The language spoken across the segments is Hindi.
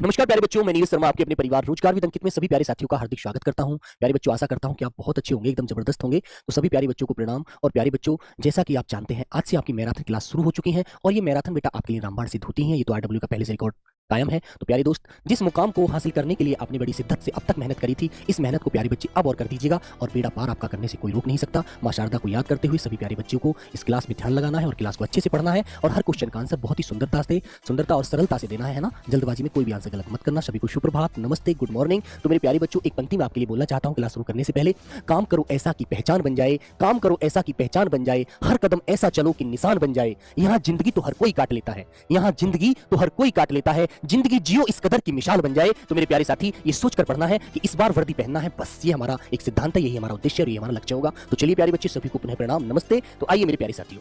नमस्कार प्यारे बच्चों, मैं नीरज शर्मा आपके अपने परिवार रोजगार विद अंकित में सभी प्यारे साथियों का हार्दिक स्वागत करता हूं। प्यारे बच्चों, आशा करता हूं कि आप बहुत अच्छे होंगे, एकदम जबरदस्त होंगे। तो सभी प्यारे बच्चों को प्रणाम। और प्यारे बच्चों, जैसा कि आप जानते हैं, आज से आपकी मैराथन क्लास शुरू हो चुकी है और ये मैराथन बेटा आपके लिए रामबाण सिद्ध होती है। ये तो आरडब्ल्यू का पहले से रिकॉर्ड कायम है। तो प्यारे दोस्त, जिस मुकाम को हासिल करने के लिए आपने बड़ी शिद्दत से अब तक मेहनत करी थी, इस मेहनत को प्यारे बच्चे अब और कर दीजिएगा और बेड़ा पार आपका करने से कोई रोक नहीं सकता। मां शारदा को याद करते हुए सभी प्यारे बच्चों को इस क्लास में ध्यान लगाना है और क्लास को अच्छे से पढ़ना है और हर क्वेश्चन का आंसर बहुत ही सुंदरता और सरलता से देना है ना। जल्दबाजी में कोई भी आंसर गलत मत करना। सभी को सुप्रभात, नमस्ते, गुड मॉर्निंग। तो मेरे प्यारे बच्चों, एक पंक्ति में आपके लिए बोलना चाहता हूं क्लास शुरू करने से पहले। काम करो ऐसा की पहचान बन जाए, काम करो ऐसा की पहचान बन जाए, हर कदम ऐसा चलो कि निशान बन जाए। यहाँ जिंदगी तो हर कोई काट लेता है, यहाँ जिंदगी तो हर कोई काट लेता है, जिंदगी जियो इस कदर की मिसाल बन जाए। तो मेरे प्यारे साथी, ये सोचकर पढ़ना है कि इस बार वर्दी पहनना है, बस ये हमारा एक सिद्धांत है, यही हमारा उद्देश्य और ये हमारा लक्ष्य होगा। तो चलिए प्यारे बच्चे, सभी को पुनः प्रणाम, नमस्ते। तो आइए मेरे प्यारे साथियों।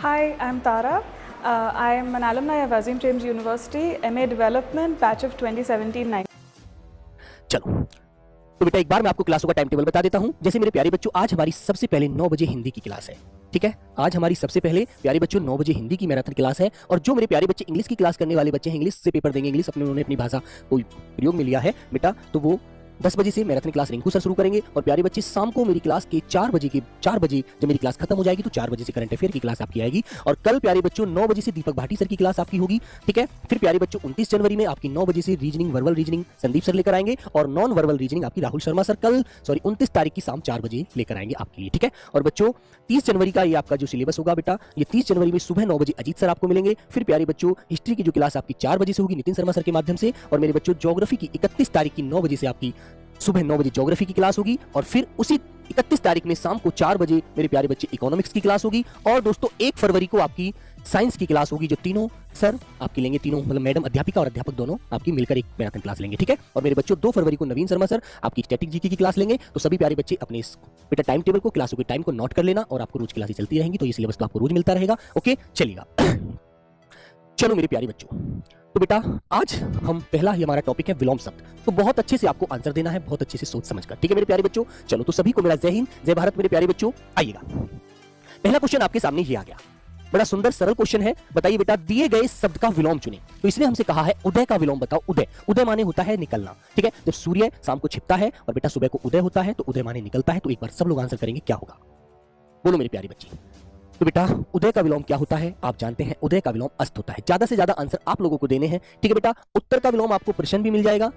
Hi, I'm Tara. I am an alumni of Azim James University, MA Development, batch of 2017-19. चलो तो बेटा, एक बार मैं आपको क्लासों का टाइम टेबल बता देता हूं। जैसे मेरे प्यारे बच्चों, आज हमारी सबसे पहले 9 बजे हिंदी की क्लास है, ठीक है। आज हमारी सबसे पहले प्यारे बच्चों 9 बजे हिंदी की मैराथन क्लास है। और जो मेरे प्यारे बच्चे इंग्लिश की क्लास करने वाले बच्चे हैं, इंग्लिश से पेपर देंगे, इंग्लिश उन्होंने अपनी भाषा को प्रयोग में लिया है बेटा, तो वो 10 बजे से मैराथन क्लास रिंकू सर शुरू करेंगे। और प्यारे बच्चे, शाम को मेरी क्लास के 4 बजे जब मेरी क्लास खत्म हो जाएगी तो 4 बजे से करंट अफेयर की क्लास आपकी आएगी। और कल प्यारे बच्चों 9 बजे से दीपक भाटी सर की क्लास आपकी होगी, ठीक है। फिर प्यारे बच्चों 29 जनवरी में आपकी 9 बजे से reasoning, verbal reasoning Sandeep sir लेकर आएंगे और नॉन वर्बल रीजनिंग आपकी राहुल शर्मा सर 29 तारीख की शाम 4 बजे लेकर आएंगे आपके लिए, ठीक है। और बच्चों 30 जनवरी का ये आपका जो सिलेबस होगा बेटा, ये 30 जनवरी में सुबह 9 बजे अजीत सर आपको मिलेंगे। फिर प्यारे बच्चों, हिस्ट्री की जो क्लास आपकी 4 बजे से होगी नितिन शर्मा सर के माध्यम से। और मेरे बच्चों, ज्योग्राफी की 31 तारीख की 9 बजे से आपकी सुबह 9 बजे ज्योग्राफी की क्लास होगी। और फिर उसी 31 तारीख में शाम को 4 बजे मेरे प्यारे बच्चे इकोनॉमिक्स की क्लास होगी। और दोस्तों 1 फरवरी को आपकी साइंस की क्लास होगी, जो तीनों सर आपकी लेंगे, तीनों मतलब मैडम अध्यापिका और अध्यापक दोनों आपकी मिलकर एक मैराथन क्लास लेंगे, ठीक है। और मेरे बच्चों 2 फरवरी को नवीन शर्मा सर आपकी स्टैटिक जीके की क्लास लेंगे। तो सभी प्यारे बच्चे अपने इस बेटा टाइम टेबल को, क्लासों के टाइम को नोट कर लेना और आपको रोज क्लासेस चलती रहेंगी, तो ये सिलेबस तो आपको रोज मिलता रहेगा, ओके। चलिएगा चलो मेरे प्यारे बच्चों, तो बेटा आज हम पहला ही हमारा टॉपिक है विलोम शब्द। तो बहुत अच्छे से आपको आंसर देना है, बहुत अच्छे से सोच समझकर, ठीक है मेरे प्यारे बच्चों। चलो तो सभी को मेरा जय हिंद, जय भारत मेरे प्यारे बच्चों। आइएगा, पहला क्वेश्चन आपके सामने ये आ गया, बड़ा सुंदर सरल क्वेश्चन है। बताइए बेटा, दिए गए शब्द का विलोम चुने। तो इसने हमसे कहा है उदय का विलोम बताओ। उदय, उदय माने होता है निकलना, ठीक है। जब सूर्य शाम को छिपता है और बेटा सुबह को उदय होता है, तो उदय माने निकलता है। तो एक बार सब लोग आंसर करेंगे, क्या होगा, बोलो मेरे प्यारे बच्चे। तो बेटा उदय का विलोम क्या होता है, आप जानते हैं उदय का विलोम अस्त होता है। ज्यादा से ज्यादा आंसर आप लोगों को देने हैं, ठीक है बेटा। उत्तर का विलोम आपको प्रश्न भी मिल जाएगा,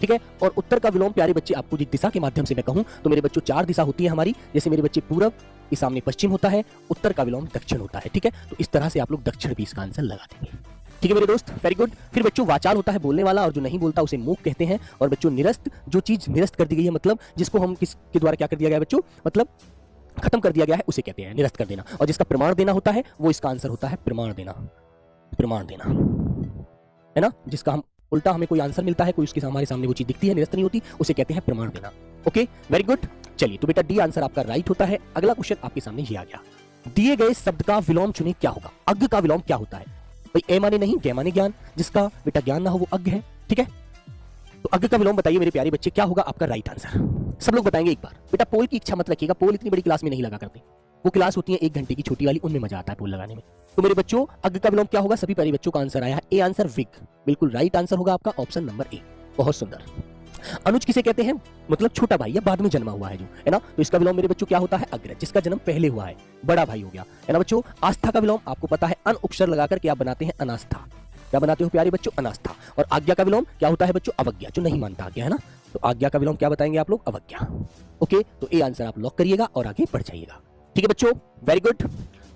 ठीक है। और उत्तर का विलोम प्यारे बच्चे आपको जिस दिशा के माध्यम से मैं कहूं तो मेरे बच्चों 4 दिशा होती है हमारी। जैसे मेरे बच्चे पूरब, के सामने पश्चिम होता है, उत्तर का विलोम दक्षिण होता है, ठीक है। तो इस तरह से आप लोग दक्षिण भी इसका आंसर लगा देंगे, ठीक है मेरे दोस्त, वेरी गुड। फिर बच्चों वाचाल होता है बोलने वाला, और जो नहीं बोलता उसे मूक कहते हैं। और बच्चों निरस्त, जो चीज निरस्त कर दी गई है, मतलब जिसको हम किसके द्वारा क्या कर दिया गया बच्चों, मतलब खत्म कर दिया गया है, उसे कहते हैं निरस्त कर देना। और जिसका प्रमाण देना होता है वो इसका आंसर होता है प्रमाण देना, प्रमाण देना, है ना। जिसका हम उल्टा हमें कोई आंसर मिलता है, कोई उसके हमारे सामने वो चीज दिखती है, निरस्त नहीं होती, उसे कहते हैं प्रमाण देना, ओके वेरी गुड। चलिए तो बेटा डी आंसर आपका राइट होता है। अगला क्वेश्चन आपके सामने ये आ गया, दिए गए शब्द का विलोम चुने, क्या होगा। अज्ञ का विलोम क्या होता है भाई, ए माने नहीं, गे माने ज्ञान, जिसका बेटा ज्ञान ना हो वो अज्ञ है, ठीक है। तो अज्ञ का विलोम बताइए मेरे प्यारे बच्चे, क्या होगा आपका राइट आंसर। सब लोग बताएंगे एक बार। बेटा पोल की इच्छा मत रखिएगा, पोल इतनी बड़ी क्लास में नहीं लगा करते, वो क्लास होती है 1 घंटे की छोटी वाली, उनमें मजा आता है पोल लगाने में। तो मेरे बच्चों अज्ञ का विलोम क्या होगा, सभी प्यारे बच्चों का आंसर आया है ए आंसर विग, बिल्कुल राइट आंसर होगा आपका ऑप्शन नंबर ए, बहुत सुंदर। अनुज किसे कहते हैं, मतलब छोटा भाई या बाद में जन्मा हुआ है जो, है ना। तो इसका विलोम मेरे बच्चों क्या होता है, अग्रज, जिसका जन्म पहले हुआ है, बड़ा भाई हो गया, है ना बच्चों। आस्था का विलोम आपको पता है, अन उपसर लगाकर के आप बनाते हैं अनास्था, क्या बनाते हो प्यारे बच्चों, अनास्था। और आज्ञा का विलोम क्या होता है बच्चों, अवज्ञा, जो नहीं मानता आज्ञा, है ना। तो आज्ञा का विलोम क्या बताएंगे आप लोग, अवज्ञा, ओके। तो ए आंसर आप लॉक करिएगा और आगे बढ़ जाइएगा, ठीक है बच्चों, वेरी गुड।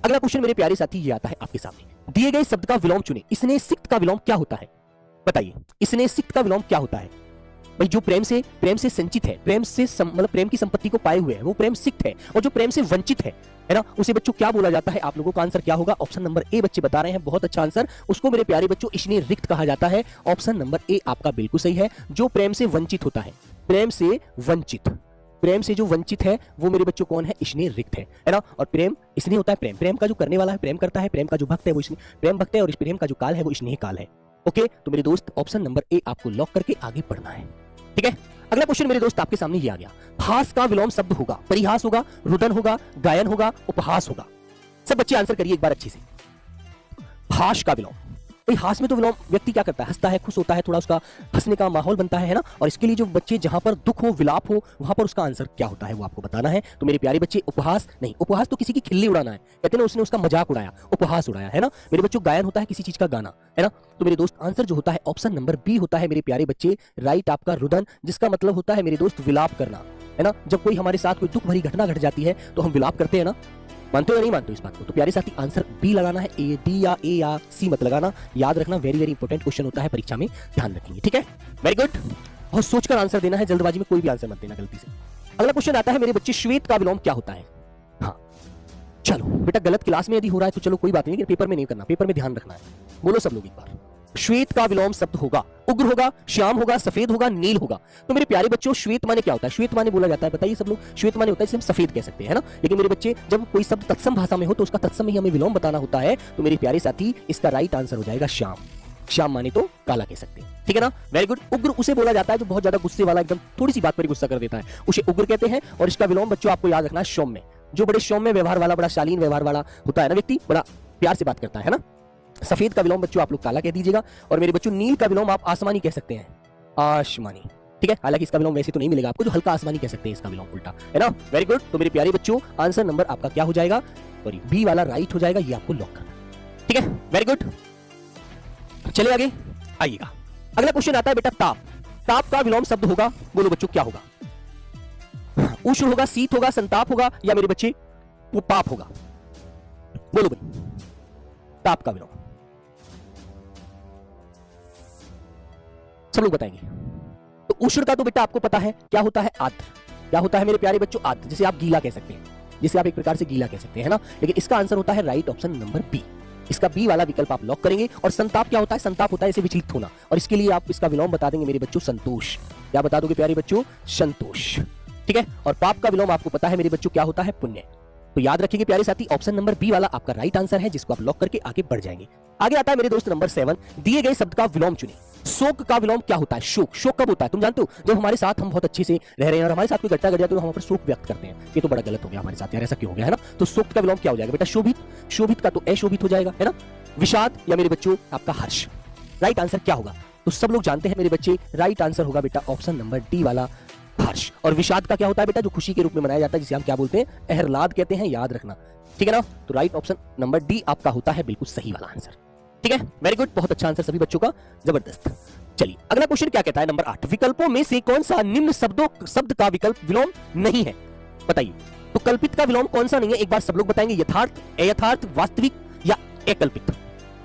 अगला क्वेश्चन मेरे प्यारे साथी ये आता है आपके सामने, दिए गए शब्द का विलोम चुने। इसने सिक्त का विलोम क्या होता है, बताइए इसने सिक्त का विलोम क्या होता है भाई। जो प्रेम से संचित है, मतलब प्रेम की संपत्ति को पाए हुए है, वो प्रेम सिक्त है। और जो प्रेम से वंचित है ना, उसे बच्चों क्या बोला जाता है। आप लोगों का आंसर क्या होगा, ऑप्शन नंबर ए बच्चे बता रहे हैं, बहुत अच्छा आंसर। उसको मेरे प्यारे बच्चों इसने रिक्त कहा जाता है, ऑप्शन नंबर ए आपका बिल्कुल सही है। जो प्रेम से वंचित होता है, प्रेम से वंचित, प्रेम से जो वंचित है वो मेरे बच्चों कौन है, इसने रिक्त है ना। और प्रेम इसने होता है, प्रेम, प्रेम का जो करने वाला है प्रेम करता है, प्रेम का जो भक्त है वो इसने प्रेम भक्त है, और इस प्रेम का जो काल है वो इसने काल है, ओके। तो मेरे दोस्त ऑप्शन नंबर ए आपको लॉक करके आगे बढ़ना है, ठीक है। अगला क्वेश्चन मेरे दोस्त आपके सामने ये आ गया, हास का विलोम शब्द होगा, परिहास होगा, रुदन होगा, गायन होगा, उपहास होगा। सब बच्चे आंसर करिए एक बार अच्छे से। हास का विलोम, भाई हास्य में तो विलोम व्यक्ति क्या करता है, हंसता है, खुश होता है, थोड़ा उसका हंसने का माहौल बनता है ना। और इसके लिए जो बच्चे जहां पर दुख हो, विलाप हो, वहां पर उसका आंसर क्या होता है वो आपको बताना है। तो मेरे प्यारे बच्चे उपहास नहीं, उपहास तो किसी की खिल्ली उड़ाना है, कहते हैं ना उसने उसका मजाक उड़ाया, उपहास उड़ाया है ना। मेरे बच्चों गायन होता है किसी चीज का गाना, है ना। तो मेरे दोस्त आंसर जो होता है ऑप्शन नंबर बी होता है मेरे प्यारे बच्चे, राइट आपका रुदन, जिसका मतलब होता है मेरे दोस्त विलाप करना, है ना। जब कोई हमारे साथ कोई दुख भरी घटना घट जाती है तो हम विलाप करते हैं ना, मानते हो या नहीं मानते हो इस बात को। तो प्यारे साथी आंसर बी लगाना है, ए डी या ए या सी मत लगाना, याद रखना वेरी वेरी इंपॉर्टेंट क्वेश्चन होता है, परीक्षा में ध्यान रखेंगे, ठीक है। वेरी गुड, बहुत सोचकर आंसर देना है, जल्दबाजी में कोई भी आंसर मत देना गलती से। अगला क्वेश्चन आता है मेरे बच्चे, श्वेत का विलोम क्या होता है। हाँ चलो बेटा, गलत क्लास में यदि हो रहा है तो चलो कोई बात नहीं, पेपर में नहीं करना, पेपर में ध्यान रखना है। बोलो सब लोग एक बार, श्वेत का विलोम शब्द होगा, उग्र होगा, श्याम होगा, सफेद होगा, नील होगा। तो मेरे प्यारे बच्चों श्वेत माने क्या होता है, श्वेत माने बोला जाता है, बताइए सब लोग। श्वेत माने होता है जिसे हम सफेद कह सकते हैं ना, लेकिन मेरे बच्चे जब कोई शब्द तत्सम भाषा में हो तो उसका तत्सम ही हमें विलोम बताना होता है। तो मेरे प्यारे साथी इसका राइट आंसर हो जाएगा श्याम। श्याम माने तो काला कह सकते हैं, ठीक है ना। Very good. उग्र उसे बोला जाता है जो बहुत ज्यादा गुस्से वाला, एकदम थोड़ी सी बात पर गुस्सा कर देता है, उसे उग्र कहते हैं। और इसका विलोम बच्चों आपको याद रखना है सौम्य, जो बड़े सौम्य व्यवहार वाला, बड़ा शालीन व्यवहार वाला होता है ना व्यक्ति, बड़ा प्यार से बात करता है ना। सफेद का विलोम बच्चों आप लोग काला कह दीजिएगा। और मेरे बच्चों नील का विलोम आप आसमानी कह सकते हैं, आसमानी, ठीक है। हालांकि इसका विलोम वैसे तो नहीं मिलेगा आपको, जो हल्का आसमानी कह सकते हैं इसका विलोम उल्टा, है ना। Very good. तो मेरे प्यारे बच्चों आंसर नंबर आपका क्या हो जाएगा, सॉरी बी वाला राइट हो जाएगा, ये आपको लॉक करना, ठीक है। वेरी गुड, चलिए आगे आइएगा। अगला क्वेश्चन आता है बेटा ताप। ताप का विलोम शब्द होगा, बोलो बच्चों क्या होगा। उष्ण होगा, शीत होगा, संताप होगा, या मेरे बच्चे वो पाप होगा। बोलो भाई ताप का विलोम, सब लोग बताएंगे। तो उष्ण का तो बेटा आपको पता है क्या होता है, आर्द्र। क्या होता है मेरे प्यारे बच्चों, आर्द्र, जिसे आप गीला कह सकते हैं, जिसे आप एक प्रकार से गीला कह सकते हैं ना। लेकिन इसका आंसर होता है राइट ऑप्शन नंबर बी, इसका बी वाला विकल्प आप लॉक करेंगे। और संताप क्या होता है, संताप होता है इसे विचलित होना, और इसके लिए आप इसका विलोम बता देंगे मेरे बच्चों संतोष। क्या बता दोगे प्यारे बच्चों, संतोष, ठीक है। और पाप का विलोम आपको पता है मेरे बच्चों क्या होता है, पुण्य। तो याद रखिए प्यारे साथी ऑप्शन नंबर बी वाला आपका राइट आंसर है, जिसको आप लॉक करके आगे बढ़ जाएंगे। आगे आता है मेरे दोस्त नंबर 7, दिए गए शब्द का विलोम चुने। शोक का विलोम क्या होता है, शोक। शोक कब होता है तुम जानते हो, जब हमारे साथ हम बहुत अच्छे से रह रहे हैं और हमारे साथ कोई घटना घट जाती है तो हम पर शोक व्यक्त करते हैं, ये तो बड़ा गलत हो गया हमारे साथ यार, ऐसा क्यों हो गया, है ना। तो शोक का विलोम क्या हो जाएगा बेटा, शोभित। शोभित का तो अशोभित हो जाएगा, है ना। विषाद या मेरे बच्चों आपका हर्ष। राइट आंसर क्या होगा, तो सब लोग जानते हैं मेरे बच्चे, राइट आंसर होगा बेटा ऑप्शन नंबर डी वाला हर्ष। और विषाद का क्या होता है बेटा, जो खुशी के रूप में मनाया जाता है, जिसे हम क्या बोलते हैं, अहलाद कहते हैं, याद रखना, ठीक है ना। तो राइट ऑप्शन नंबर डी आपका होता है बिल्कुल सही वाला आंसर, ठीक है। वेरी गुड, बहुत अच्छा आंसर सभी बच्चों का, जबरदस्त। चलिए अगला क्वेश्चन क्या कहता है, नंबर 8, विकल्पों में से कौन सा निम्न शब्द का विकल्प विलोम नहीं है, बताइए। तो कल्पित का विलोम कौन सा नहीं है, एक बार सब लोग बताएंगे, यथार्थ, अयथार्थ, वास्तविक या अकल्पित।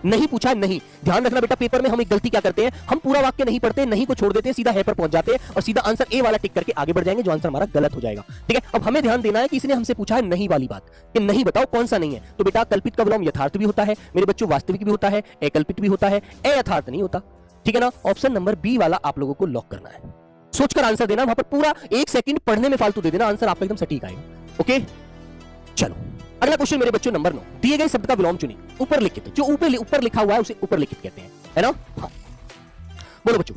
नहीं पूछा नहीं, ध्यान रखना बेटा, पेपर में हम एक गलती क्या करते हैं, हम पूरा वाक्य नहीं पढ़ते, नहीं को छोड़ देते हैं, सीधा है पर पहुंच जाते हैं और सीधा आंसर ए वाला टिक करके आगे बढ़ जाएंगे, जो आंसर हमारा गलत हो जाएगा, ठीक है। अब हमें ध्यान देना है कि इसने हमसे पूछा है नहीं वाली बात, कि नहीं बताओ कौन सा नहीं है। तो बेटा कल्पित का विलोम यथार्थ भी होता है मेरे बच्चों, वास्तविक भी होता है, अकल्पित भी होता है, अयथार्थ नहीं होता, ठीक है ना। ऑप्शन नंबर बी वाला आप लोगों को लॉक करना है, सोचकर आंसर देना, वहां पर पूरा 1 सेकंड पढ़ने में फालतू दे देना, आंसर आपका एकदम सटीक आएगा, ओके। चलो अगला क्वेश्चन मेरे बच्चों नंबर 9, दिए गए शब्द का विलोम चुनिए। ऊपर लिखित, जो ऊपर लिखा हुआ है उसे ऊपर लिखित कहते हैं, है ना। हाँ बोलो बच्चों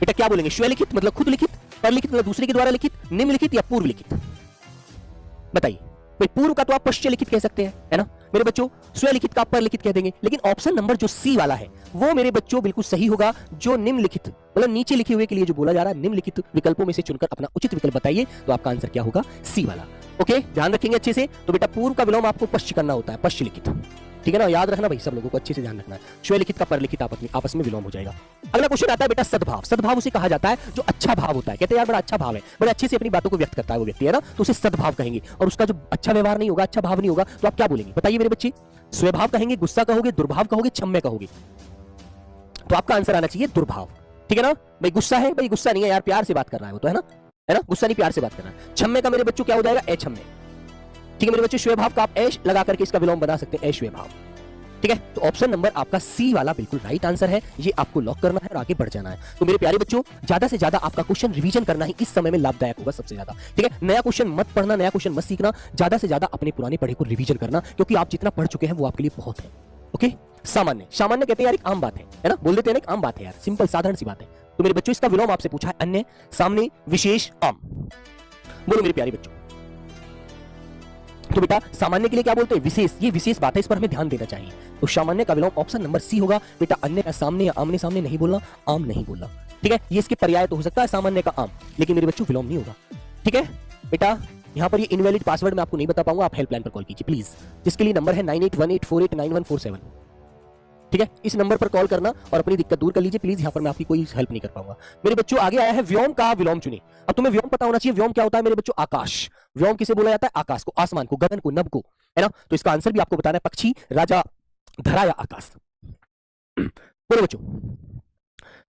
बेटा क्या बोलेंगे, स्वलिखित मतलब खुद लिखित, परलिखित मतलब दूसरे के द्वारा लिखित, निम्नलिखित या पूर्व लिखित, बताइए। भाई पूर्व का तो आप पश्चिम लिखित कह सकते हैं, है ना मेरे बच्चों, स्वलिखित का पर लिखित कह देंगे। लेकिन ऑप्शन नंबर जो सी वाला है वो मेरे बच्चों बिल्कुल सही होगा, जो निम्नलिखित मतलब नीचे लिखे हुए के लिए जो बोला जा रहा है, निम्नलिखित विकल्पों में से चुनकर अपना उचित विकल्प बताइए। तो आपका आंसर क्या होगा, सी वाला, ओके। ध्यान रखेंगे अच्छे से। तो बेटा पूर्व का विलोम आपको पश्च करना होता है, पश्च लिखित, ठीक है ना, याद रखना भाई, सब लोगों को अच्छे से ध्यान रखना है। स्वलिखित का परलिखित आपस में विलोम हो जाएगा। अगला क्वेश्चन आता है बेटा सद्भाव। सद्भाव उसे कहा जाता है जो अच्छा भाव होता है, कहते हैं यार बड़ा अच्छा भाव है, बड़े अच्छे से अपनी बातों को व्यक्त करता है वो व्यक्ति, है ना, तो उसे सद्भाव कहेंगे। और उसका जो अच्छा व्यवहार नहीं होगा, अच्छा भाव नहीं होगा, तो आप क्या बोलेंगे बताइए मेरे बच्चे, स्वभाव कहेंगे, गुस्सा कहोगे, दुर्भाव कहोगे, क्षम्य कहोगे। तो आपका आंसर आना चाहिए दुर्भाव, ठीक है ना। भाई गुस्सा है, भाई गुस्सा नहीं है यार, प्यार से बात कर रहा है वो तो, है ना, गुस्सा नहीं प्यार से बात कर रहा है। क्षम्य का मेरे बच्चों क्या हो जाएगा, अक्षम्य, ठीक है मेरे बच्चे। स्वभाव का आप ऐश लगा करके इसका विलोम बना सकते हैं, अश्वभाव, ठीक है। तो ऑप्शन नंबर आपका सी वाला बिल्कुल राइट आंसर है, ये आपको लॉक करना है और आगे बढ़ जाना है। तो मेरे प्यारे बच्चों ज्यादा से ज्यादा आपका क्वेश्चन रिवीजन करना ही इस समय में लाभदायक होगा सबसे ज्यादा, ठीक है। नया क्वेश्चन मत पढ़ना, नया क्वेश्चन मत सीखना, ज्यादा से ज्यादा अपने पुराने पढ़े को रिवीजन करना, क्योंकि आप जितना पढ़ चुके हैं वो आपके लिए बहुत है, ओके। सामान्य, सामान्य कहते हैं यार एक आम बात है ना, बोल देते हैं ना एक आम बात है यार, सिंपल साधारण सी बात है। तो मेरे बच्चों इसका विलोम आपसे पूछा है अन्य, सामने, विशेष, आम। बोलो मेरे प्यारे बच्चों, तो बेटा सामान्य के लिए क्या बोलते हैं? विशेष। ये विशेष बात है, इस पर हमें ध्यान देना चाहिए। तो सामान्य का विलोम ऑप्शन नंबर सी होगा बेटा। अन्य का सामने या आमने सामने नहीं बोलना, आम नहीं बोलना, ठीक है। ये इसके पर्याय तो हो सकता है सामान्य का आम, लेकिन मेरे बच्चों विलोम नहीं होगा, ठीक है बेटा। यहाँ पर ये इनवैलिड पासवर्ड मैं आपको नहीं बता पाऊंगा, आप हेल्पलाइन पर कॉल कीजिए प्लीज, जिसके लिए नंबर है 9818489147, ठीक है। इस नंबर पर कॉल करना और अपनी दिक्कत दूर कर लीजिए प्लीज। यहाँ पर मैं आपकी कोई हेल्प नहीं कर पाऊंगा। मेरे बच्चों आगे आया है व्योम का विलोम चुने। अब तुम्हें व्योम पता होना चाहिए। व्योम क्या होता है मेरे बच्चों? आकाश। व्योम किसे बोला जाता है? आकाश को, आसमान को, गगन को, नभ को, है ना। तो इसका आंसर भी आपको बताना है, पक्षी, राजा, धरा या आकाश। बोलो बच्चों।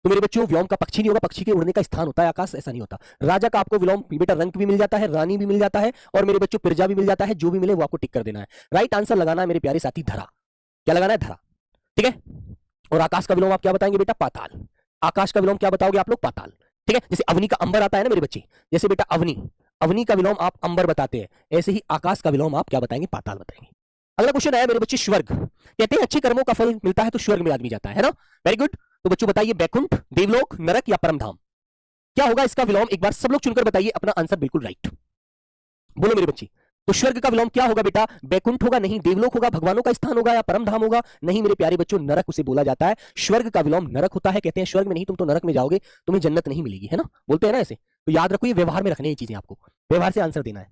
तो मेरे बच्चों व्योम का पक्षी नहीं होगा, पक्षी के उड़ने का स्थान होता है आकाश, ऐसा नहीं होता। राजा का आपको विलोम बेटा रंक भी मिल जाता है, रानी भी मिल जाता है, और मेरे बच्चों प्रजा भी मिल जाता है। जो भी मिले वो आपको टिक कर देना है। राइट आंसर लगाना है मेरे प्यारे साथी धरा। क्या लगाना है? धरा, ठीक है। और आकाश का विलोम आप क्या बताएंगे बेटा? पाताल। आकाश का विलोम क्या बताओगे आप लोग? पाताल, ठीक है। जैसे अवनी का अंबर आता है ना मेरे बच्चे, जैसे बेटा अवनी, अवनी का विलोम आप अंबर बताते हैं, ऐसे ही आकाश का विलोम आप क्या बताएंगे? पाताल बताएंगे। अगला क्वेश्चन आया मेरे बच्चे स्वर्ग। कहते हैं अच्छे कर्मों का फल मिलता है तो स्वर्ग में आदमी जाता है ना। Very good. तो बच्चों बताइए बैकुंठ, देवलोक, नरक या परमधाम, क्या होगा इसका विलोम? एक बार सब लोग चुनकर बताइए अपना आंसर, बिल्कुल राइट। बोलो मेरे बच्चे। तो स्वर्ग का विलोम क्या होगा बेटा? बैकुंठ होगा? नहीं। देवलोक होगा, भगवानों का स्थान होगा, या परमधाम होगा? नहीं मेरे प्यारे बच्चों, नरक उसे बोला जाता है। स्वर्ग का विलोम नरक होता है। कहते हैं स्वर्ग में नहीं, तुम तो नरक में जाओगे, तुम्हें जन्नत नहीं मिलेगी, है ना, बोलते हैं ना ऐसे। तो याद रखो, ये व्यवहार में रखने ये चीजें, आपको व्यवहार से आंसर देना है।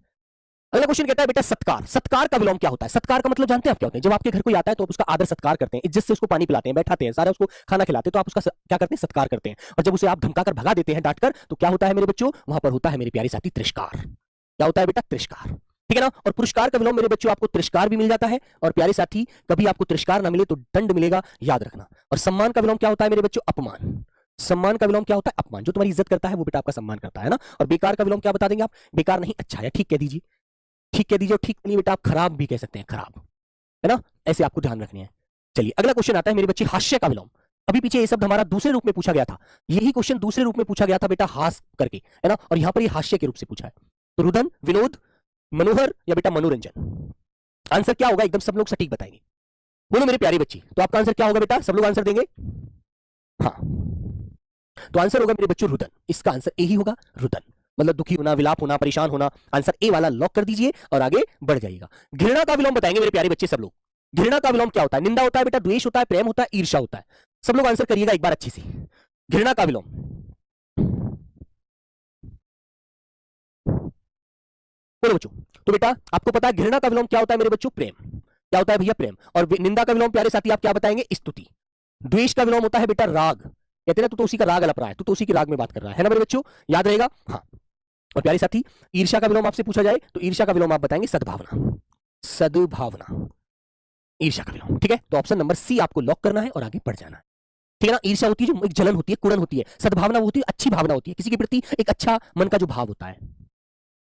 अगला क्वेश्चन कहता है बेटा सत्कार। सत्कार का विलोम क्या होता है? सत्कार का मतलब जानते हैं आप क्या होता है? जब आपके घर कोई आता है तो आप उसका आदर सत्कार करते हैं, इज्जत से उसको पानी पिलाते हैं, बैठाते हैं, सारा उसको खाना खिलाते हैं, तो आप उसका क्या करते हैं? सत्कार करते हैं। और जब उसे आप धमकाकर भगा देते हैं, डांटकर, तो क्या होता है मेरे बच्चों? वहां पर होता है मेरे प्यारे साथी तिरस्कार। क्या होता है बेटा? तिरस्कार, ठीक है ना। और पुरस्कार का विलोम मेरे बच्चों आपको तिरस्कार भी मिल जाता है, और प्यारे साथी कभी आपको तिरस्कार ना मिले तो दंड मिलेगा, याद रखना। और सम्मान का विलोम क्या होता है मेरे बच्चों? अपमान। सम्मान का विलोम क्या होता है? अपमान। जो तुम्हारी इज्जत करता है वो बेटा आपका सम्मान करता है ना। और बेकार का विलोम क्या बता देंगे आप? बेकार नहीं, अच्छा या ठीक कह दीजिए, ठीक कह दीजिए। और ठीक नहीं बेटा, आप खराब भी कह सकते हैं, खराब, है ना। ऐसे आपको ध्यान रखने हैं। चलिए अगला क्वेश्चन आता है मेरे बच्चे हास्य का विलोम। अभी पीछे ये शब्द हमारा दूसरे रूप में पूछा गया था, यही क्वेश्चन दूसरे रूप में पूछा गया था बेटा, हास करके, है ना। और यहां पर ये हास्य के रूप से पूछा है। तो रुदन, विनोद, मनोहर या बेटा मनोरंजन, आंसर क्या होगा? एकदम सब लोग सटीक बताएंगे। बोलो मेरे प्यारे बच्चे, तो आपका आंसर क्या होगा बेटा? सब लोग आंसर देंगे, हाँ। तो आंसर होगा मेरे बच्चों रुदन। इसका आंसर ए ही होगा, रुदन, मतलब दुखी होना, विलाप होना, परेशान होना। आंसर ए वाला लॉक कर दीजिए और आगे बढ़ जाइएगा। घृणा का विलोम बताएंगे मेरे प्यारे बच्चे सब लोग। घृणा का विलोम क्या होता है? निंदा होता है बेटा, द्वेष होता है, प्रेम होता है, ईर्ष्या होता है। सब लोग आंसर करिएगा एक बार अच्छी से। घृणा का विलोम, बोलो बच्चों। तो बेटा आपको पता है घृणा का विलोम क्या होता है मेरे बच्चों? प्रेम। क्या होता है भैया? प्रेम। और निंदा का विलोम प्यारे साथी आप क्या बताएंगे? स्तुति। द्वेष का विलोम होता है बेटा राग। कहते हैं ना तू तो उसी का राग अलप रहा है, तू तो उसी की राग में बात कर रहा है ना मेरे बच्चों, याद रहेगा, हाँ। और प्यारे साथी ईर्ष्या का विलोम आपसे पूछा जाए तो ईर्ष्या का विलोम आप बताएंगे सद्भावना। सद्भावना, ईर्ष्या का विलोम, ठीक है। तो ऑप्शन नंबर सी आपको लॉक करना है और आगे बढ़ जाना है, ठीक है ना। ईर्ष्या होती है जो एक जलन होती है, कुड़न होती है। सद्भावना वो होती है अच्छी भावना होती है, किसी के प्रति एक अच्छा मन का जो भाव होता है।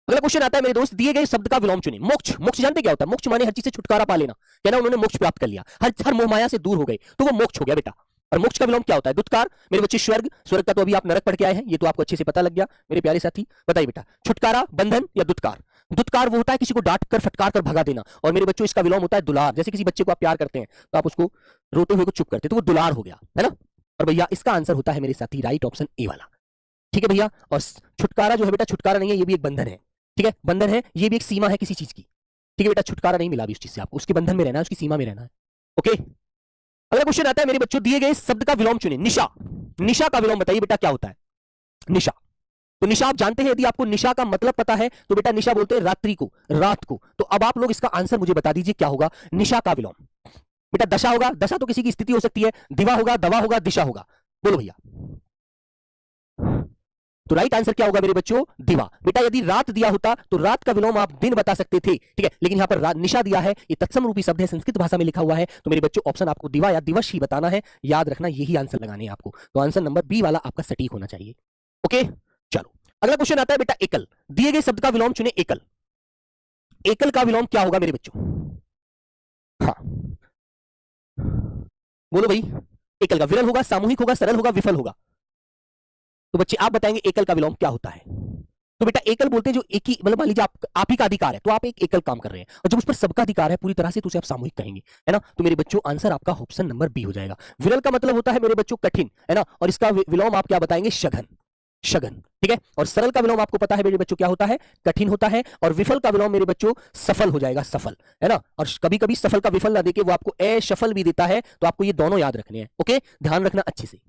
अगला क्वेश्चन आता है मेरे दोस्त, दिए गए शब्द का विलोम चुने। मोक्ष। मोक्ष जानते क्या होता है? मोक्ष माने हर चीज से छुटकारा पा लेना, कहना उन्होंने मोक्ष प्राप्त कर लिया, हर मोह माया से दूर हो गए, तो वो मोक्ष हो गया बेटा। और मोक्ष का विलोम क्या होता है? दुत्कार। मेरे बच्चे स्वर्ग। स्वर्ग का तो अभी आप नरक पढ़ के आए हैं, ये तो आपको अच्छे से पता लग गया मेरे प्यारे साथी। बताइए बेटा, छुटकारा, बंधन या दुत्कार? दुत्कार वो होता है किसी को डांट कर फटकार कर भगा देना, और मेरे बच्चों इसका विलोम होता है दुलार। जैसे किसी बच्चे को आप प्यार करते हैं तो आप उसको रोते हुए को चुप करते, तो वो दुलार हो गया, है ना। और भैया इसका आंसर होता है मेरे साथी राइट ऑप्शन ए वाला, ठीक है भैया। और छुटकारा जो है बेटा, छुटकारा नहीं है, ये भी एक बंधन है, ठीक है। बंधन है, ये भी एक सीमा है किसी चीज की, ठीक है बेटा। छुटकारा नहीं मिला अभी उस चीज से, आपको उसके बंधन में रहना है, उसकी सीमा में रहना है, ओके। अगला क्वेश्चन आता है मेरे बच्चों, दिए गए शब्द का विलोम चुने। निशा। निशा का विलोम बताइए बेटा क्या होता है? निशा। तो निशा आप जानते हैं, यदि आपको निशा का मतलब पता है तो बेटा निशा बोलते हैं रात्रि को, रात को। तो अब आप लोग इसका आंसर मुझे बता दीजिए क्या होगा निशा का विलोम? बेटा दशा होगा। दशा तो किसी की स्थिति हो सकती है। दिवा होगा, दवा होगा, दिशा होगा। बोलो भैया। तो राइट आंसर क्या होगा मेरे बच्चों? दिवा। बेटा यदि रात दिया होता तो रात का विलोम आप दिन बता सकते थे, ठीक है। लेकिन यहां पर निशा दिया है, ये तत्सम रूपी शब्द है, संस्कृत भाषा में लिखा हुआ है, तो मेरे बच्चों ऑप्शन आपको दिवा या दिवस ही बताना है, याद रखना, यही आंसर लगाने हैं आपको। तो आंसर नंबर बी वाला आपका सटीक होना चाहिए, ओके। चलो अगला क्वेश्चन आता है बेटा एकल। दिए गए शब्द का विलोम चुने। एकल। एकल का विलोम क्या होगा मेरे बच्चों? हाँ बोलो भाई। एकल का विरल होगा, सामूहिक होगा, सरल होगा, विफल होगा? तो बच्चे आप बताएंगे एकल का विलोम क्या होता है? तो बेटा एकल बोलते हैं जो एक ही, मतलब मान लीजिए आप ही का अधिकार है तो आप एक एकल काम कर रहे हैं, और जब उस पर सबका अधिकार है पूरी तरह से तो उसे आप सामूहिक कहेंगे, है ना। तो मेरे बच्चों आंसर आपका ऑप्शन नंबर बी हो जाएगा। विरल का मतलब होता है मेरे बच्चों कठिन, है ना। और इसका विलोम आप क्या बताएंगे? सघन। शगन। ठीक है, और सरल का विलोम आपको पता है मेरे बच्चों क्या होता है, कठिन होता है। और विफल का विलोम मेरे बच्चों सफल हो जाएगा, सफल, है ना। और कभी कभी सफल का विफल ना देके वो आपको असफल भी देता है, तो आपको ये दोनों याद रखने हैं। ओके, ध्यान रखना अच्छे से।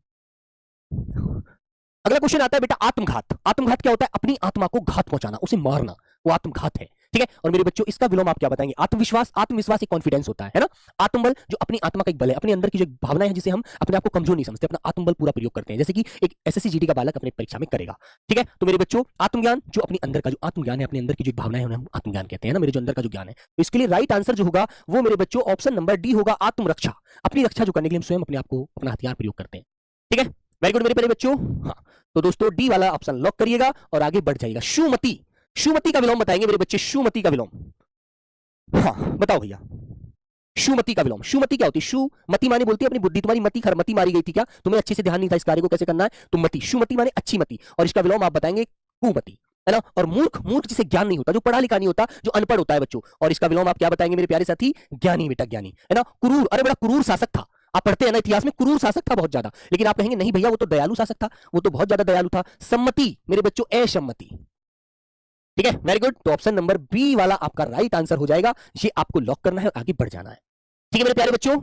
अगला क्वेश्चन आता है बेटा आत्मघात। आत्मघात क्या होता है, अपनी आत्मा को घात पहुंचाना, उसे मारना, वो आत्मघात है। ठीक है, और मेरे बच्चों इसका विलोम आप क्या बताएंगे, आत्मविश्वास। आत्मविश्वास एक कॉन्फिडेंस होता है ना। आत्मबल जो अपनी आत्मा का एक बल है, अपने अंदर की जो भावना है जिसे हम अपने आप को कमजोर नहीं समझते, अपना आत्मबल पूरा प्रयोग करते हैं, जैसे कि एक एसएससी जीडी का बालक अपने परीक्षा में करेगा। ठीक है, तो मेरे बच्चों आत्मज्ञान, जो अपने अंदर का जो आत्मज्ञान है, अपने अंदर की जो भावना है, उन्हें हम आत्मज्ञान कहते हैं ना, मेरे जो अंदर का जो ज्ञान है। तो इसके लिए राइट आंसर जो होगा वो मेरे बच्चों ऑप्शन नंबर डी होगा, आत्मरक्षा। अपनी रक्षा जो करने के लिए हम स्वयं अपने आप को अपना हथियार प्रयोग करते हैं। ठीक है, वेरी गुड मेरे प्यारे बच्चों। हाँ, तो दोस्तों डी वाला ऑप्शन लॉक करिएगा और आगे बढ़ जाइएगा। शुमति, शुमति का विलोम बताएंगे मेरे बच्चे, शुमति का विलोम। हाँ बताओ भैया, शुमति का विलोम। शुमति क्या होती है, शुमति माने बोलती है अपनी बुद्धि, तुम्हारी मति खरमति मारी गई थी क्या, तुम्हें अच्छे से ध्यान नहीं था इस कार्य को कैसे करना है, तो मति, शुमति माने अच्छी मति, और इसका विलोम आप बताएंगे कुमति, है ना। और मूर्ख, मूर्ख जिसे ज्ञान नहीं होता, जो पढ़ा लिखा नहीं होता, जो अनपढ़ होता है बच्चों, और इसका विलोम आप क्या बताएंगे मेरे प्यारे साथी, ज्ञानी, बेटा ज्ञानी, है ना। क्रूर, अरे बड़ा क्रूर शासक था, आप पढ़ते हैं ना इतिहास में, क्रूर शासक था बहुत ज्यादा, लेकिन आप कहेंगे नहीं भैया वो तो दयालु शासक था, वो तो बहुत ज्यादा दयालु था। सम्मति मेरे बच्चों असम्मति। ठीक है, वेरी गुड, तो ऑप्शन नंबर बी वाला आपका राइट आंसर हो जाएगा, ये आपको लॉक करना है और आगे बढ़ जाना है। ठीक है मेरे प्यारे बच्चों,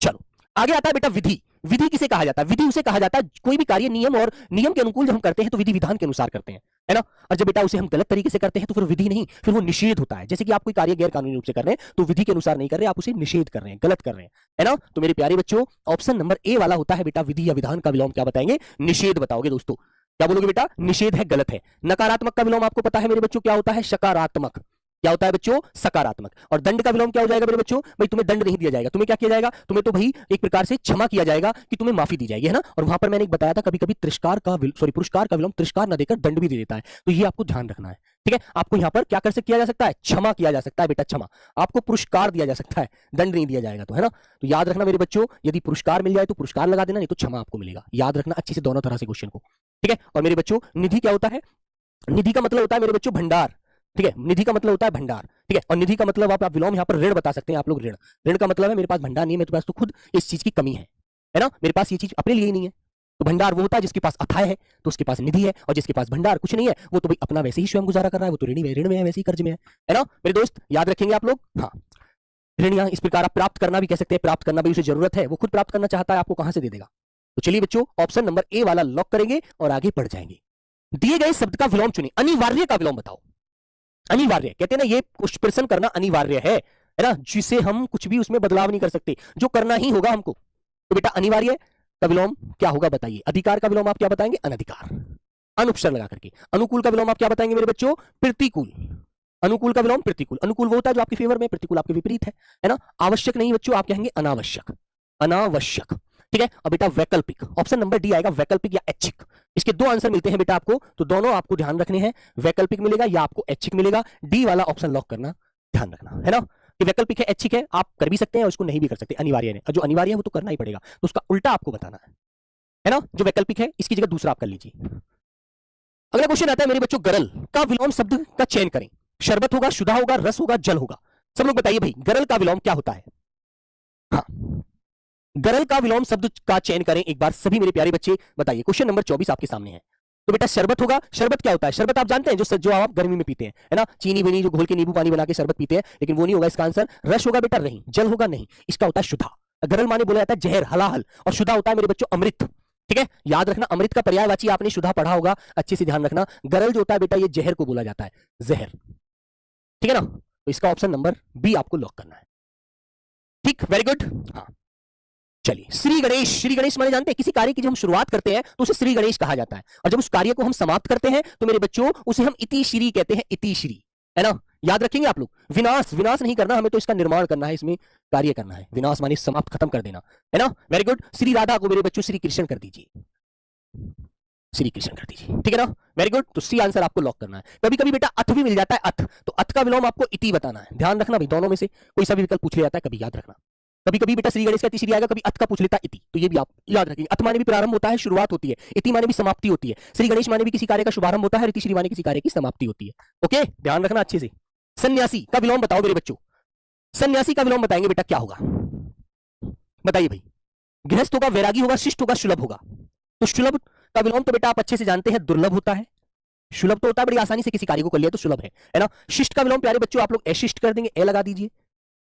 चलो आगे आता है बेटा विधि। विधि किसे कहा जाता है, विधि उसे कहा जाता है कोई भी कार्य नियम और नियम के अनुकूल जब हम करते हैं तो विधि विधान के अनुसार करते हैं, है ना। और जब बेटा उसे हम गलत तरीके से करते हैं तो फिर विधि नहीं, फिर वो निषेध होता है। जैसे कि आप कोई कार्य गैर कानूनी रूप से कर रहे हैं तो विधि के अनुसार नहीं कर रहे, आप उसे निषेध कर रहे हैं, गलत कर रहे हैं, है ना। तो मेरे प्यारे बच्चों ऑप्शन नंबर ए वाला होता है बेटा विधि या विधान का विलोम क्या बताएंगे, निषेध बताओगे दोस्तों। क्या बोलोगे बेटा, निषेध है, गलत है। नकारात्मक का विलोम आपको पता है मेरे बच्चों क्या होता है, सकारात्मक। क्या होता है बच्चों, सकारात्मक। और दंड का विलोम क्या हो जाएगा मेरे बच्चों, भाई तुम्हें दंड नहीं दिया जाएगा, तुम्हें क्या किया जाएगा, तुम्हें तो भाई एक प्रकार से क्षमा किया जाएगा कि तुम्हें माफी दी जाएगी, है ना। और वहां पर मैंने एक बताया था कभी कभी तिरस्कार का पुरस्कार का विलोम तिरस्कार न देकर दंड भी दे देता है, तो ये आपको ध्यान रखना है। ठीक है, आपको यहाँ पर क्या कर किया जा सकता है, क्षमा किया जा सकता है बेटा, क्षमा। आपको पुरस्कार दिया जा सकता है, दंड नहीं दिया जाएगा, तो है ना। तो याद रखना मेरे बच्चों, यदि पुरस्कार मिल जाए तो पुरस्कार लगा देना, नहीं तो क्षमा आपको मिलेगा। याद रखना अच्छे से दोनों तरह से क्वेश्चन को। ठीक है, और मेरे बच्चों निधि क्या होता है, निधि का मतलब होता है मेरे बच्चों भंडार। ठीक है, निधि का मतलब होता है भंडार। ठीक है, और निधि का मतलब आप विलोम यहाँ पर ऋण बता सकते हैं आप लोग, ऋण। ऋण का मतलब है मेरे पास भंडार नहीं है, मेरे पास तो खुद इस चीज की कमी है ना, मेरे पास ये चीज अपने लिए ही नहीं है। तो भंडार वो होता है जिसके पास अथाह है तो उसके पास निधि है, और जिसके पास भंडार कुछ नहीं है वो तो भाई अपना वैसे ही स्वयं गुजारा कर रहा है, वो तो ऋणी में, ऋण में है, वैसे ही कर्ज में है ना मेरे दोस्त, याद रखेंगे आप लोग। हाँ, ऋण यहाँ इस प्रकार आप प्राप्त करना भी कह सकते हैं, प्राप्त करना भी उसे जरूरत है, वो खुद प्राप्त करना चाहता है, आपको कहां से दे देगा। तो चलिए बच्चों ऑप्शन नंबर ए वाला लॉक करेंगे और आगे बढ़ जाएंगे। दिए गए शब्द का विलोम चुनिए। अनिवार्य का विलोम बताओ। अनिवार्य कहते हैं ना, ये प्रश्न करना अनिवार्य है ना, जिसे हम कुछ भी उसमें बदलाव नहीं कर सकते, जो करना ही होगा हमको। तो बेटा अनिवार्य का विलोम क्या होगा बताइए। अधिकार का विलोम आप क्या बताएंगे, अनधिकार, अनुपसर्ग लगा करके। अनुकूल का विलोम आप क्या बताएंगे मेरे बच्चों, प्रतिकूल। अनुकूल का विलोम प्रतिकूल। अनुकूल वो होता है जो आपके फेवर में, प्रतिकूल आपके विपरीत है ना। आवश्यक नहीं बच्चों, आप कहेंगे अनावश्यक, अनावश्यक। ठीक है, और बेटा वैकल्पिक, ऑप्शन नंबर डी आएगा, वैकल्पिक या ऐच्छिक। इसके दो आंसर मिलते हैं बेटा आपको, तो दोनों आपको ध्यान रखने हैं, वैकल्पिक मिलेगा या आपको ऐच्छिक मिलेगा। डी वाला ऑप्शन लॉक करना, ध्यान रखना, है ना। कि वैकल्पिक है, ऐच्छिक है, आप कर भी सकते हैं और उसको नहीं भी कर सकते। अनिवार्य है, जो अनिवार्य है वो तो करना ही पड़ेगा, तो उसका उल्टा आपको बताना है ना। जो वैकल्पिक है इसकी जगह दूसरा आप कर लीजिए। अगला क्वेश्चन आता है मेरे बच्चों, गरल का विलोम शब्द का चयन करें। शरबत होगा, शुदा होगा, रस होगा, जल होगा। सब लोग बताइए भाई गरल का विलोम क्या होता है। हाँ, गरल का विलोम शब्द का चयन करें एक बार सभी मेरे प्यारे बच्चे बताइए। क्वेश्चन नंबर 24 आपके सामने है। तो बेटा शरबत होगा, शरबत क्या होता है, शरबत आप जानते हैं जो आप गर्मी में पीते हैं, है ना, चीनी विनी जो घोल के नींबू पानी बना के शरबत पीते हैं, लेकिन वो नहीं होगा इसका आंसर। रस होगा बेटा, नहीं। जल होगा, नहीं। इसका होता है शुद्धा। गरल माने बोला जाता है जहर, हलाहल, और शुद्धा होता है मेरे बच्चों अमृत। ठीक है, याद रखना, अमृत का पर्यायवाची आपने शुद्धा पढ़ा होगा, अच्छे से ध्यान रखना। गरल जो होता है बेटा ये जहर को बोला जाता है, जहर। ठीक है ना, तो इसका ऑप्शन नंबर बी आपको लॉक करना है। ठीक, वेरी गुड। हाँ चलिए, श्री गणेश। श्री गणेश माने जानते हैं, किसी कार्य की जब हम शुरुआत करते हैं तो उसे श्री गणेश कहा जाता है, और जब उस कार्य को हम समाप्त करते हैं तो मेरे बच्चों उसे हम इति श्री कहते हैं, इति श्री, है ना। याद रखेंगे आप लोग। विनाश, विनाश नहीं करना हमें, तो इसका निर्माण करना है, इसमें कार्य करना है। विनाश माने समाप्त, खत्म कर देना, है ना। Very good. श्री राधा को मेरे बच्चों श्री कृष्ण कर दीजिए, श्री कृष्ण कर दीजिए, ठीक है ना। वेरी गुड, तो सी आंसर आपको लॉक करना है। कभी कभी बेटा अथ भी मिल जाता है, अथ, तो अथ का विलोम आपको इति बताना है। ध्यान रखना भाई, दोनों में से कोई सा भी विकल्प पूछ लिया जाता है, कभी याद रखना। कभी कभी बेटा श्री गणेश का तीसरी आएगा, कभी अथ का पूछ लेता है इति, तो ये भी आप याद रखेंगे। अथ माने भी प्रारंभ होता है, शुरुआत होती है, इति माने भी समाप्ति होती है, श्री गणेश माने भी किसी कार्य का शुभारंभ होता है, और इति श्री माने किसी कार्य की समाप्ति होती है। ओके, ध्यान रखना अच्छे से। सन्यासी का विलोम बताओ मेरे बच्चों, सन्यासी का विलोम बताएंगे बेटा क्या होगा, बताइए भाई। गृहस्थ होगा, वैरागी होगा, शिष्ट होगा, सुलभ होगा। तो सुलभ का विलोम तो बेटा आप अच्छे से जानते हैं, दुर्लभ होता है। सुलभ तो होता है, बड़ी आसानी से किसी कार्य को कर लिया तो सुलभ है ना। शिष्ट का विलोम प्यारे बच्चों आप लोग अशिष्ट कर देंगे, ए लगा दीजिए,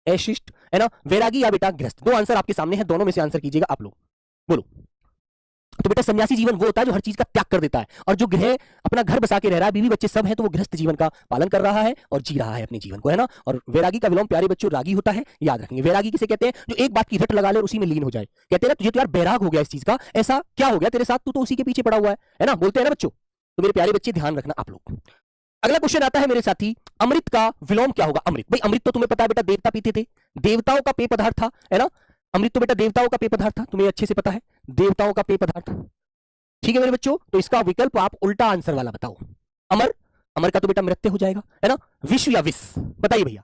अशिष्ट है ना। वैरागी या बेटा गृहस्थ, दो आंसर आपके सामने है, दोनों में से आंसर कीजिएगा आप लोग, बोलो। तो बेटा सन्यासी जीवन वो होता है जो हर चीज का त्याग कर देता है, और जो गृह अपना घर बसा के रह रहा है, बीवी बच्चे सब है, तो वो गृहस्थ जीवन का पालन कर रहा है और जी रहा है अपने जीवन को, है ना। और वैरागी का विलोम प्यारे बच्चों रागी होता है, याद रखेंगे। वैरागी किसे कहते हैं, जो एक बात की रट लगा ले और उसी में लीन हो जाए। कहते हैं ना तुझे तो यार बैराग हो गया इस चीज का, ऐसा क्या हो गया तेरे साथ, तू तो उसी के पीछे पड़ा हुआ है ना, बोलते हैं ना बच्चों। तो मेरे प्यारे बच्चे ध्यान रखना आप लोग। अगला क्वेश्चन आता है मेरे साथी, अमृत का विलोम क्या होगा। अमृत, भाई अमृत तो तुम्हें पता है बेटा देवता पीते थे, देवताओं का पेय पदार्थ था, है ना। अमृत तो बेटा देवताओं का पेय पदार्थ था, तुम्हें अच्छे से पता है, देवताओं का पेय पदार्थ। ठीक है मेरे बच्चों, तो इसका विकल्प आप उल्टा आंसर वाला बताओ। अमर, अमर का तो बेटा मृत्यु हो जाएगा, है ना। विश्व या विष, बताइए भैया।